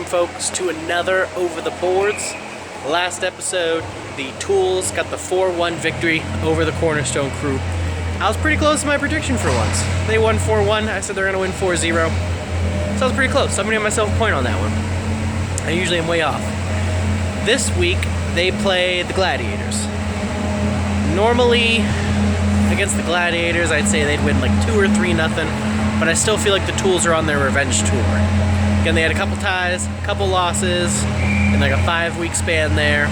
folks, to another Over the Boards. Last episode, the Tools got the 4-1 victory over the Cornerstone crew. I was pretty close to my prediction for once. They won 4-1, I said they're going to win 4-0. So I was pretty close, so I'm going to give myself a point on that one. I usually am way off. This week, they play the Gladiators. Normally, against the Gladiators, I'd say they'd win like 2 or 3-0, but I still feel like the Tools are on their revenge tour. Again, they had a couple ties, a couple losses, in like a 5-week span there.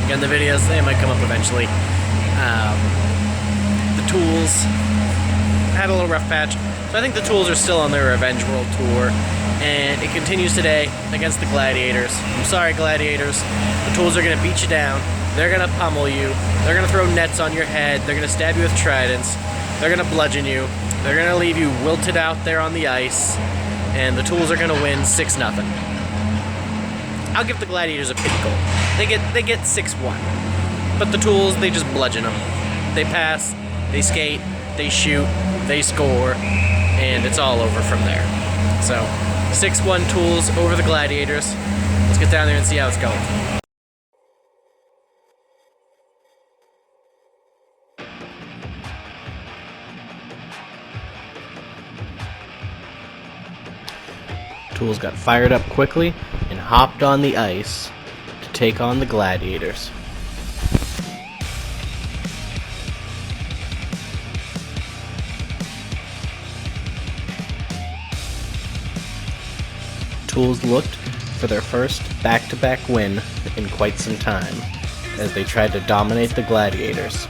Again, the videos, they might come up eventually. The Tools had a little rough patch, so I think the Tools are still on their Revenge World Tour, and it continues today against the Gladiators. I'm sorry, Gladiators. The Tools are going to beat you down. They're going to pummel you. They're going to throw nets on your head. They're going to stab you with tridents. They're going to bludgeon you. They're going to leave you wilted out there on the ice, and the Tools are going to win 6-0. I'll give the Gladiators a pity goal. They get 6-1. But the Tools, they just bludgeon them. They pass, they skate, they shoot, they score, and it's all over from there. So, 6-1 Tools over the Gladiators. Let's get down there and see how it's going. Tools got fired up quickly and hopped on the ice to take on the Gladiators. Tools looked for their first back-to-back win in quite some time as they tried to dominate the Gladiators.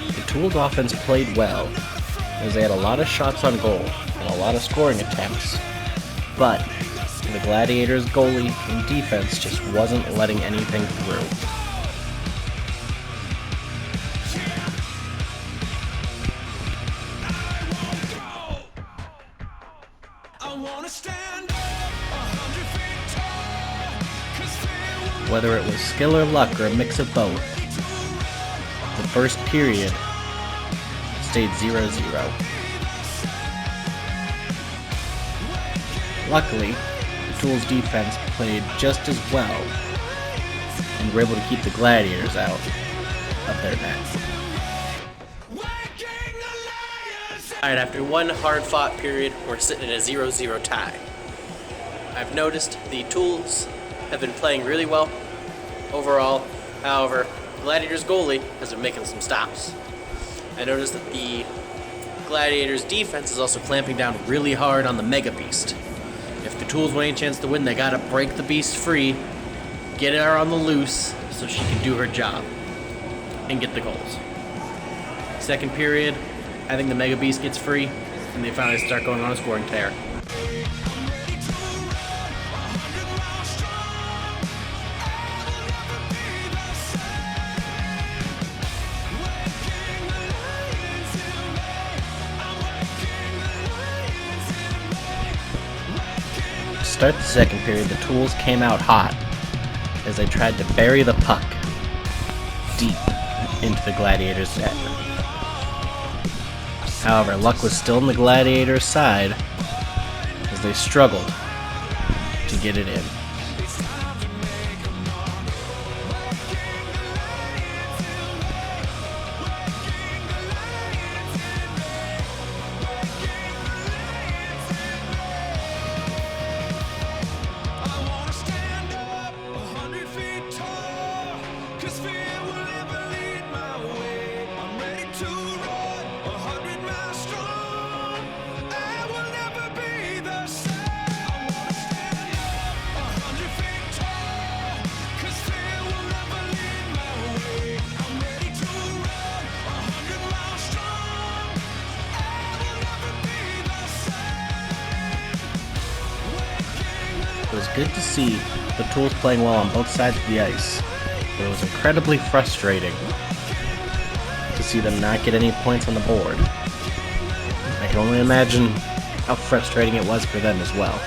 The Tools offense played well, as they had a lot of shots on goal and a lot of scoring attempts, but the Gladiators' goalie and defense just wasn't letting anything through. Whether it was skill or luck or a mix of both, the first period stayed 0-0. Luckily, the Tools defense played just as well and were able to keep the Gladiators out of their net. Alright, after one hard-fought period, we're sitting at a 0-0 tie. I've noticed the Tools have been playing really well overall. However, Gladiators goalie has been making some stops. I noticed that the Gladiators defense is also clamping down really hard on the Megabeast. If the Tools want any chance to win, they gotta break the beast free, get her on the loose so she can do her job and get the goals. Second period, I think the Megabeast gets free and they finally start going on a scoring tear. To start the second period, the Tools came out hot as they tried to bury the puck deep into the Gladiators' net. However, luck was still on the Gladiators' side as they struggled to get it in. It was good to see the Tools playing well on both sides of the ice, but it was incredibly frustrating to see them not get any points on the board. I can only imagine how frustrating it was for them as well.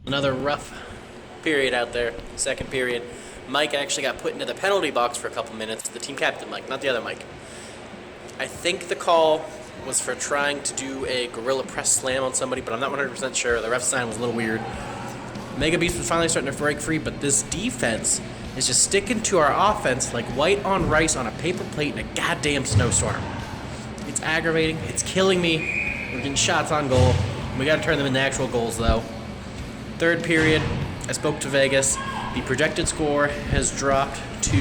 Another rough period out there, second period. Mike actually got put into the penalty box for a couple minutes, the team captain Mike, not the other Mike. I think the call was for trying to do a gorilla press slam on somebody, but I'm not 100% sure. The ref sign was a little weird. Megabeast was finally starting to break free, but this defense is just sticking to our offense like white on rice on a paper plate in a goddamn snowstorm. It's aggravating. It's killing me. We're getting shots on goal. We got to turn them into actual goals, though. Third period, I spoke to Vegas. The projected score has dropped to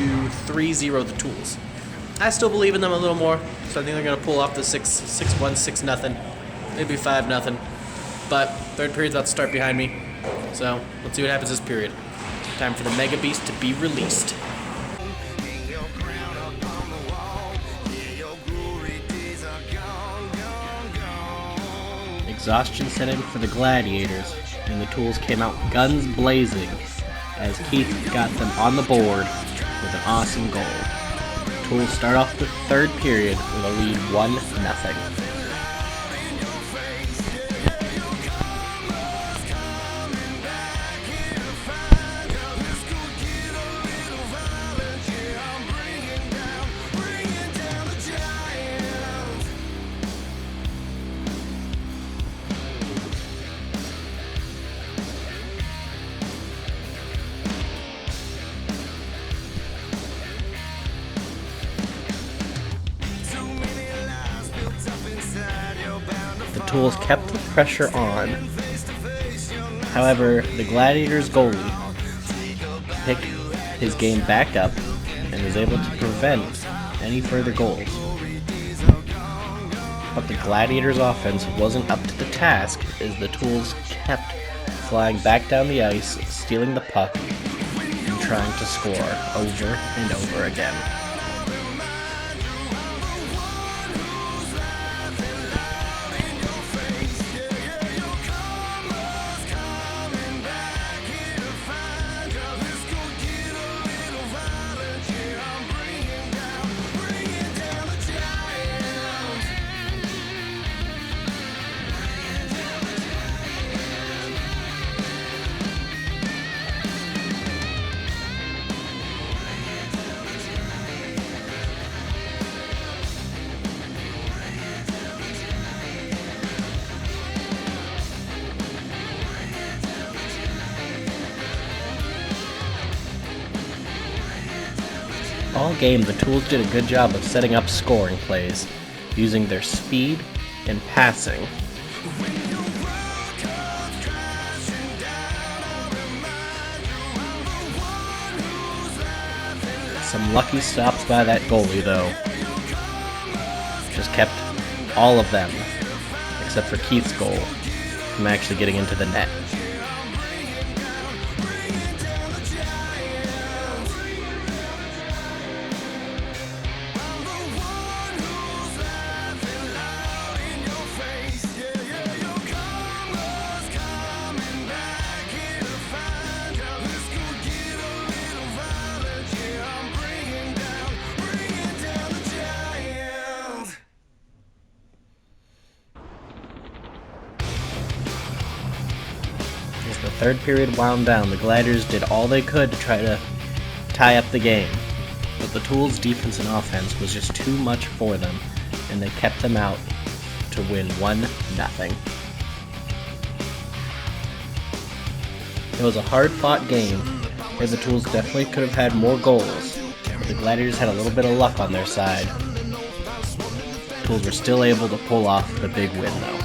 3-0 the Tools. I still believe in them a little more, so I think they're going to pull off the 6-1, 6-0, maybe 5-0. But third period's about to start behind me, so let's see what happens this period. Time for the Megabeast to be released. Exhaustion set in for the Gladiators, and the Tools came out guns blazing as Keith got them on the board with an awesome goal. Tools start off the third period with a lead 1-0. The Tools kept the pressure on. However, the Gladiators goalie picked his game back up and was able to prevent any further goals. But the Gladiators offense wasn't up to the task as the Tools kept flying back down the ice, stealing the puck, and trying to score over and over again. All game, the Tools did a good job of setting up scoring plays, using their speed and passing. Some lucky stops by that goalie, though. Just kept all of them, except for Keith's goal, from actually getting into the net. As the third period wound down, the Gladiators did all they could to try to tie up the game, but the Tools' defense and offense was just too much for them, and they kept them out to win 1-0. It was a hard-fought game, where the Tools definitely could have had more goals, but the Gladiators had a little bit of luck on their side. The Tools were still able to pull off the big win, though.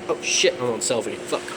Oh shit, I'm on selfie. Fuck.